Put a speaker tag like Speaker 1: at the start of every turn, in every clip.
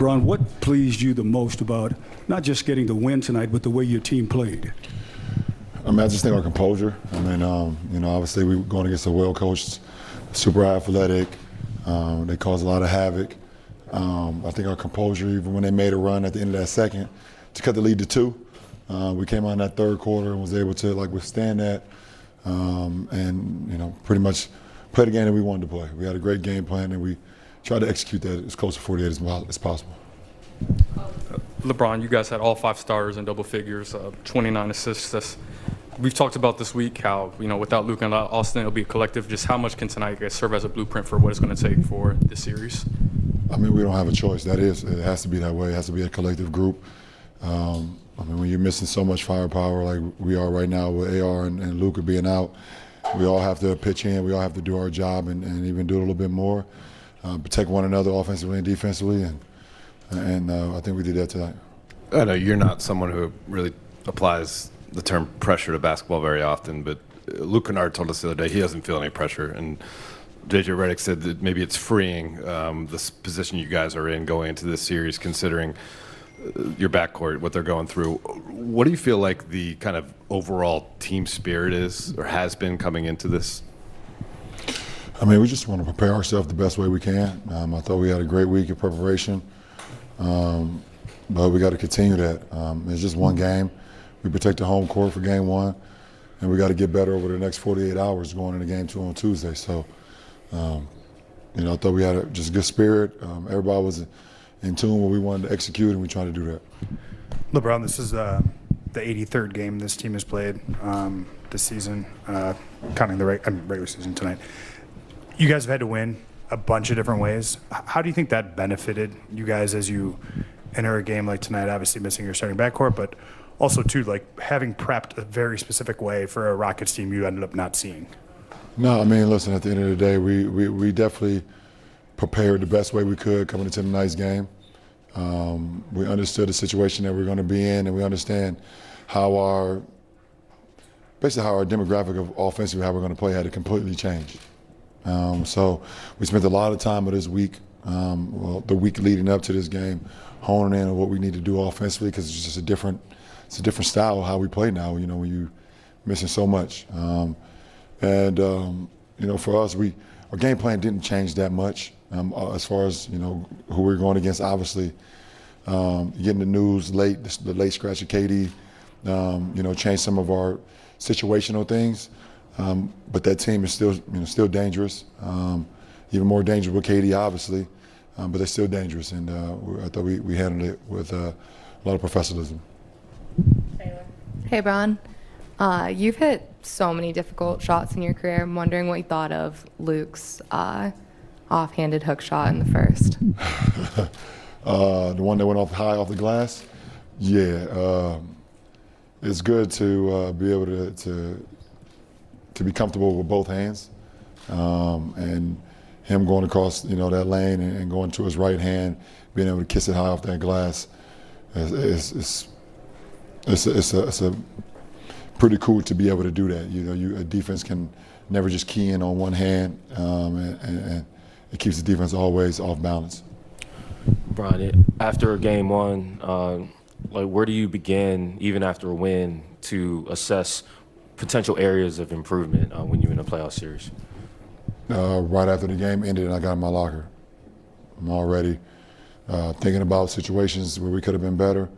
Speaker 1: LeBron, what pleased you the most about not just getting the win tonight, but the way your team played?
Speaker 2: I mean, I just think our composure. I mean, obviously we were going against a well-coached, super athletic. They caused a lot of havoc. I think our composure, even when they made a run at the end of that second to cut the lead to 2, we came out in that third quarter and was able to withstand that, and pretty much play the game that we wanted to play. We had a great game plan and we tried to execute that as close to 48 as possible.
Speaker 3: LeBron, you guys had all 5 starters in double figures, 29 assists. We've talked about this week how, without Luka and Austin, it'll be a collective. Just how much can tonight serve as a blueprint for what it's going to take for this series?
Speaker 2: I mean, we don't have a choice. It has to be that way. It has to be a collective group. I mean, when you're missing so much firepower like we are right now with AR and Luka being out, we all have to pitch in. We all have to do our job and even do a little bit more, protect one another offensively and defensively, and I think we did that tonight.
Speaker 4: I know you're not someone who really applies the term pressure to basketball very often, but Luke Kennard told us the other day he doesn't feel any pressure, and JJ Redick said that maybe it's freeing this position you guys are in going into this series, considering your backcourt, what they're going through. What do you feel like the kind of overall team spirit is or has been coming into this?
Speaker 2: I mean, we just want to prepare ourselves the best way we can. I thought we had a great week of preparation, but we got to continue that. It's just one game. We protect the home court for game 1, and we got to get better over the next 48 hours going into game 2 on Tuesday. So, I thought we had just good spirit. Everybody was in tune with what we wanted to execute, and we tried to do that.
Speaker 5: LeBron, this is the 83rd game this team has played this season, counting the regular season tonight. You guys have had to win a bunch of different ways. How do you think that benefited you guys as you enter a game like tonight, obviously missing your starting backcourt, but also, too, having prepped a very specific way for a Rockets team you ended up not seeing?
Speaker 2: No, I mean, listen, at the end of the day, we definitely prepared the best way we could coming into tonight's game. We understood the situation that we're going to be in, and we understand how our demographic of offensively, how we're going to play had to completely change. So we spent a lot of time with this week, the week leading up to this game, honing in on what we need to do offensively, because it's just a different style of how we play now, when you're missing so much. For us, our game plan didn't change that much as far as, who we're going against. Obviously, getting the news late, the late scratch of KD, changed some of our situational things. But that team is still dangerous, even more dangerous with KD, obviously, but they're still dangerous. And I thought we handled it with a lot of professionalism.
Speaker 6: Hey, Bron. You've hit so many difficult shots in your career. I'm wondering what you thought of Luke's offhanded hook shot in the first.
Speaker 2: The one that went high off the glass? Yeah. It's good to be able to be comfortable with both hands. And him going across, that lane and going to his right hand, being able to kiss it high off that glass, it's a pretty cool to be able to do that. A defense can never just key in on one hand, and it keeps the defense always off balance.
Speaker 7: Brian, after game 1, where do you begin, even after a win, to assess potential areas of improvement when you're in a playoff series?
Speaker 2: Right after the game ended and I got in my locker. I'm already thinking about situations where we could have been better,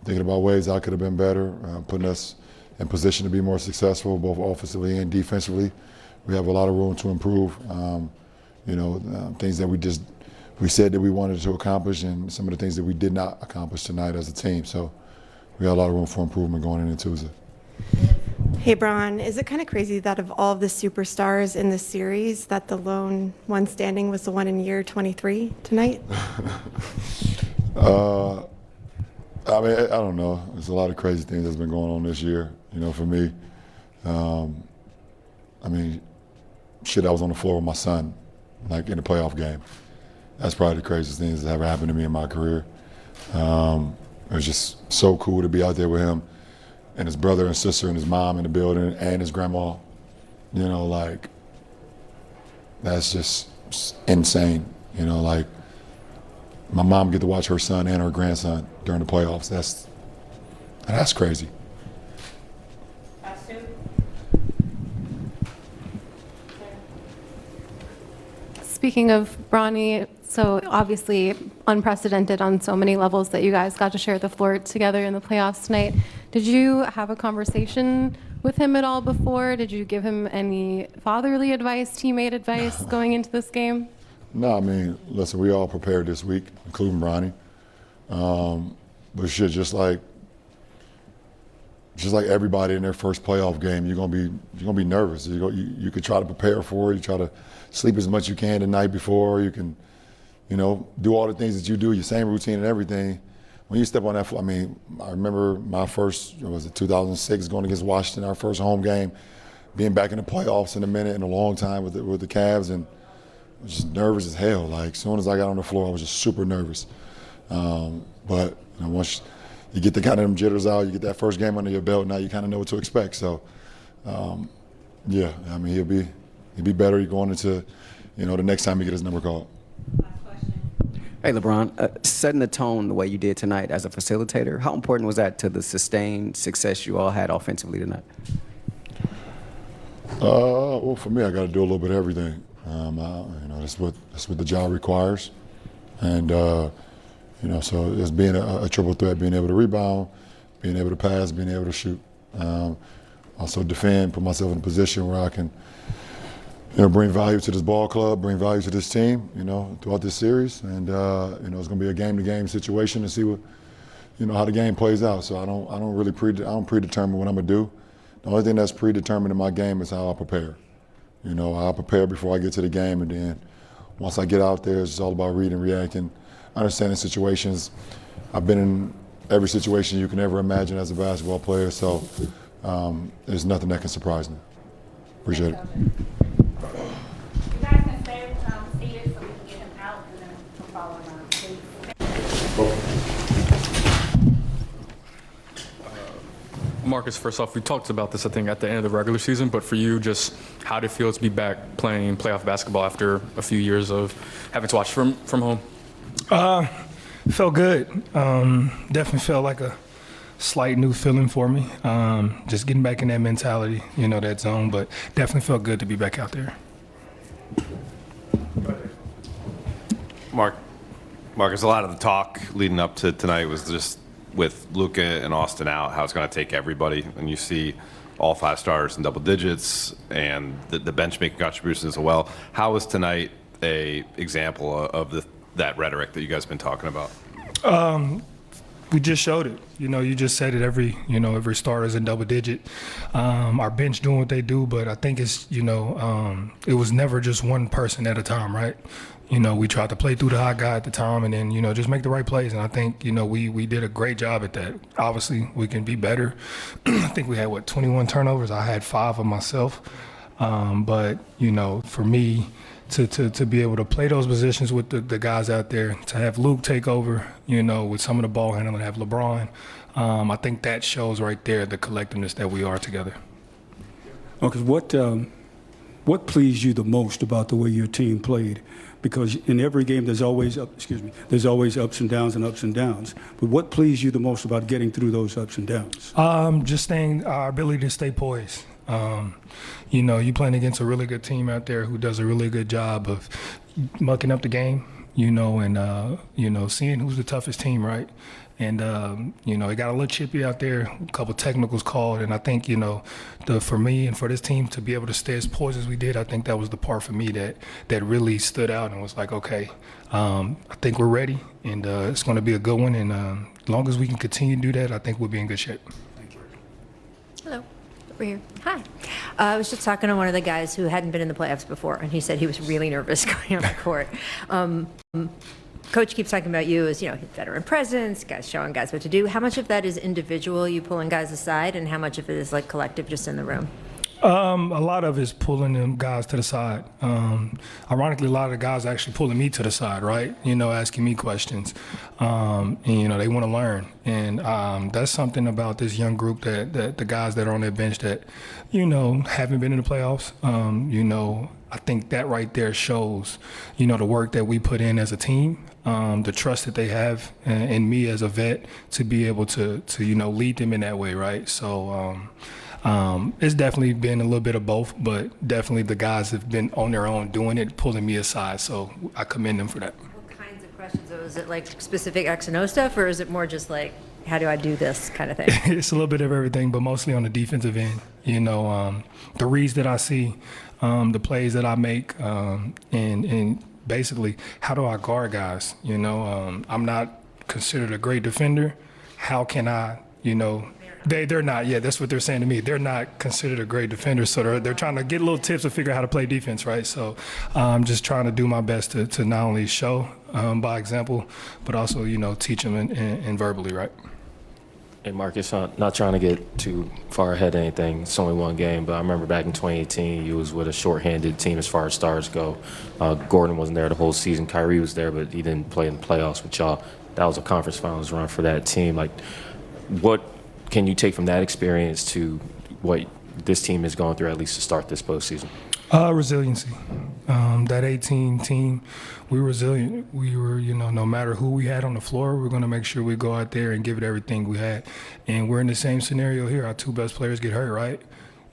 Speaker 2: thinking about ways I could have been better, putting us in position to be more successful, both offensively and defensively. We have a lot of room to improve. Things that we said that we wanted to accomplish, and some of the things that we did not accomplish tonight as a team. So we have a lot of room for improvement going into Tuesday.
Speaker 8: Hey, Bron, is it kind of crazy that of all the superstars in this series, that the lone one standing was the one in year 23 tonight?
Speaker 2: I mean, I don't know. There's a lot of crazy things that's been going on this year, for me. I mean, I was on the floor with my son, in a playoff game. That's probably the craziest thing that's ever happened to me in my career. It was just so cool to be out there with him and his brother and sister and his mom in the building and his grandma. That's just insane. my mom get to watch her son and her grandson during the playoffs. That's crazy.
Speaker 6: Speaking of Bronny, so obviously unprecedented on so many levels that you guys got to share the floor together in the playoffs tonight. Did you have a conversation with him at all before? Did you give him any fatherly advice, teammate advice going into this game?
Speaker 2: No, I mean, listen, we all prepared this week, including Bronny. But shit, just like everybody in their first playoff game, you're gonna be nervous. You could try to prepare for it. You try to sleep as much as you can the night before. You can, do all the things that you do, your same routine and everything. When you step on that floor, I mean, I remember my first, 2006, going against Washington, our first home game, being back in the playoffs in a minute in a long time with the Cavs, and I was just nervous as hell. Like, as soon as I got on the floor, I was just super nervous. But once you get the kind of them jitters out, you get that first game under your belt, now you kind of know what to expect. So, yeah, I mean, he'll be better going into, the next time he get his number called.
Speaker 9: Hey, LeBron, setting the tone the way you did tonight as a facilitator, how important was that to the sustained success you all had offensively tonight?
Speaker 2: Well, for me, I got to do a little bit of everything. That's what the job requires, and so it's being a triple threat, being able to rebound, being able to pass, being able to shoot, also defend, put myself in a position where I can, bring value to this ball club, bring value to this team, throughout this series, and it's going to be a game-to-game situation to see what, how the game plays out. So I don't really predetermine what I'm going to do. The only thing that's predetermined in my game is how I prepare. I prepare before I get to the game, and then once I get out there, it's all about reading, reacting, understanding situations. I've been in every situation you can ever imagine as a basketball player, so there's nothing that can surprise me. Appreciate it.
Speaker 10: You guys can stay seated so we can get him out and then we'll follow him out, please.
Speaker 3: Marcus, first off, we talked about this, I think, at the end of the regular season, but for you, just how did it feel to be back playing playoff basketball after a few years of having to watch from home?
Speaker 11: Felt good. Definitely felt like a slight new feeling for me. Just getting back in that mentality, that zone, but definitely felt good to be back out there.
Speaker 4: Marcus, a lot of the talk leading up to tonight was just with Luka and Austin out, how it's going to take everybody. And you see all 5 stars in double digits and the bench making contributions as well. How was tonight a example of that rhetoric that you guys have been talking about?
Speaker 11: We just showed it. You just said it. Every star is in double digit. Our bench doing what they do, but I think it's it was never just one person at a time, right? We tried to play through the hot guy at the time, and then just make the right plays. And I think we did a great job at that. Obviously, we can be better. I think we had 21 turnovers. I had 5 of myself, but for me, to be able to play those positions with the guys out there, to have Luke take over, with some of the ball handling, have LeBron, I think that shows right there the collectiveness that we are together.
Speaker 1: Okay, what pleased you the most about the way your team played? Because in every game there's always ups and downs. But what pleased you the most about getting through those ups and downs?
Speaker 11: Just our ability to stay poised. You playing against a really good team out there who does a really good job of mucking up the game, and seeing who's the toughest team, right? And it got a little chippy out there, a couple technicals called, and I think for me and for this team to be able to stay as poised as we did, I think that was the part for me that really stood out and was like, okay, I think we're ready, and it's going to be a good one, and as long as we can continue to do that, I think we'll be in good shape.
Speaker 10: Hello. Over here. Hi. I was just talking to one of the guys who hadn't been in the playoffs before, and he said he was really nervous going on the court. Coach keeps talking about you as, veteran presence, guys showing guys what to do. How much of that is individual, you pulling guys aside, and how much of it is like collective just in the room?
Speaker 11: A lot of it's pulling them guys to the side. Ironically, a lot of the guys are actually pulling me to the side, right? Asking me questions. And, they want to learn. And that's something about this young group that the guys that are on that bench that, haven't been in the playoffs. I think that right there shows, the work that we put in as a team, the trust that they have in me as a vet to be able to lead them in that way, right? So, it's definitely been a little bit of both, but definitely the guys have been on their own doing it, pulling me aside. So I commend them for that.
Speaker 10: What kinds of questions? So is it like specific X and O stuff, or is it more just like, how do I do this kind of thing?
Speaker 11: It's a little bit of everything, but mostly on the defensive end. The reads that I see, the plays that I make, and basically how do I guard guys? I'm not considered a great defender. How can I, They're not. Yeah, that's what they're saying to me. They're not considered a great defender, so they're trying to get little tips to figure out how to play defense, right? So I'm just trying to do my best to not only show by example, but also teach them and verbally, right?
Speaker 7: Hey, Marcus, not trying to get too far ahead of anything. It's only one game, but I remember back in 2018, you was with a shorthanded team as far as stars go. Gordon wasn't there the whole season. Kyrie was there, but he didn't play in the playoffs with y'all. That was a conference finals run for that team. Like, what can you take from that experience to what this team is going through, at least to start this postseason?
Speaker 11: Resiliency. That 18 team, we were resilient. We were, no matter who we had on the floor, we're going to make sure we go out there and give it everything we had. And we're in the same scenario here. Our two best players get hurt, right?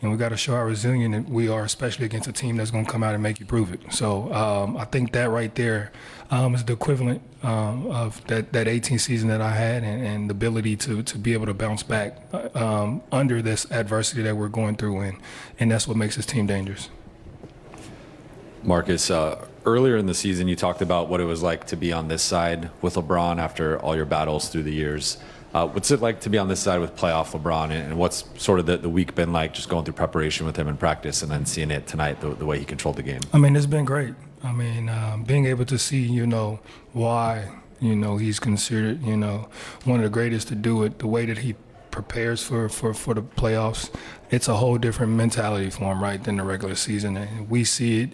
Speaker 11: And we got to show how resilient we are, especially against a team that's going to come out and make you prove it. So I think that right there is the equivalent of that 18 season that I had and the ability to be able to bounce back under this adversity that we're going through. And that's what makes this team dangerous.
Speaker 12: Marcus, earlier in the season, you talked about what it was like to be on this side with LeBron after all your battles through the years. What's it like to be on this side with playoff LeBron, and what's sort of the week been like just going through preparation with him in practice and then seeing it tonight, the way he controlled the game?
Speaker 11: It's been great. Being able to see, why, he's considered, one of the greatest to do it, the way that he prepares for the playoffs, it's a whole different mentality for him, right, than the regular season. And we see it,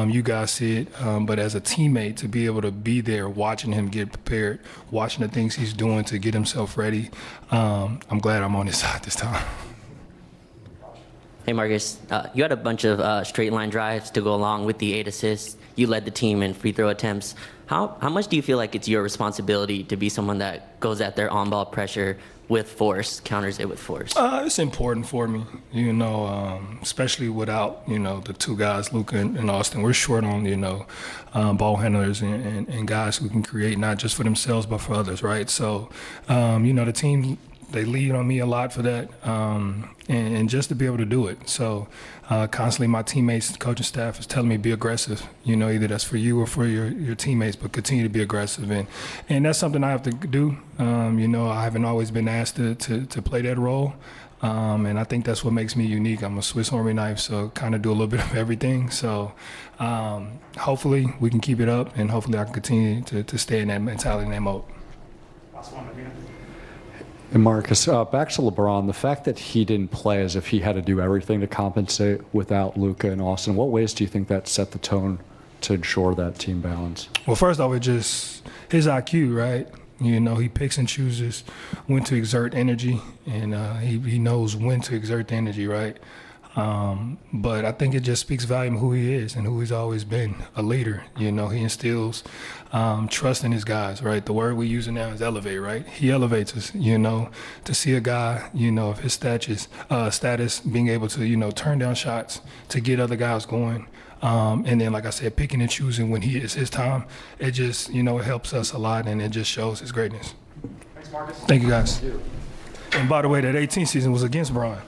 Speaker 11: you guys see it, but as a teammate, to be able to be there watching him get prepared, watching the things he's doing to get himself ready, I'm glad I'm on his side this time.
Speaker 13: Hey, Marcus, you had a bunch of straight line drives to go along with the 8 assists. You led the team in free throw attempts. How much do you feel like it's your responsibility to be someone that goes at their on-ball pressure with force, counters it with force?
Speaker 11: It's important for me, especially without, the two guys, Luka and Austin. We're short on, ball handlers and guys who can create not just for themselves but for others, right? So, the team, they lean on me a lot for that, and just to be able to do it. So constantly my teammates, coaching staff is telling me be aggressive, either that's for you or for your teammates, but continue to be aggressive. And that's something I have to do. I haven't always been asked to play that role. And I think that's what makes me unique. I'm a Swiss Army knife, so kind of do a little bit of everything. So hopefully we can keep it up, and hopefully I can continue to stay in that mentality and that mode.
Speaker 14: And Marcus, back to LeBron, the fact that he didn't play as if he had to do everything to compensate without Luka and Austin, what ways do you think that set the tone to ensure that team balance?
Speaker 11: Well, first off, it's just his IQ, right? He picks and chooses when to exert energy, and he knows when to exert the energy, right? But I think it just speaks volume of who he is and who he's always been, a leader. He instills trust in his guys, right? The word we're using now is elevate, right? He elevates us, to see a guy, of his status being able to, turn down shots to get other guys going. And then, like I said, picking and choosing when it's his time, it just, it helps us a lot, and it just shows his greatness.
Speaker 5: Thanks, Marcus.
Speaker 11: Thank you, guys. And by the way, that 18 season was against Brian.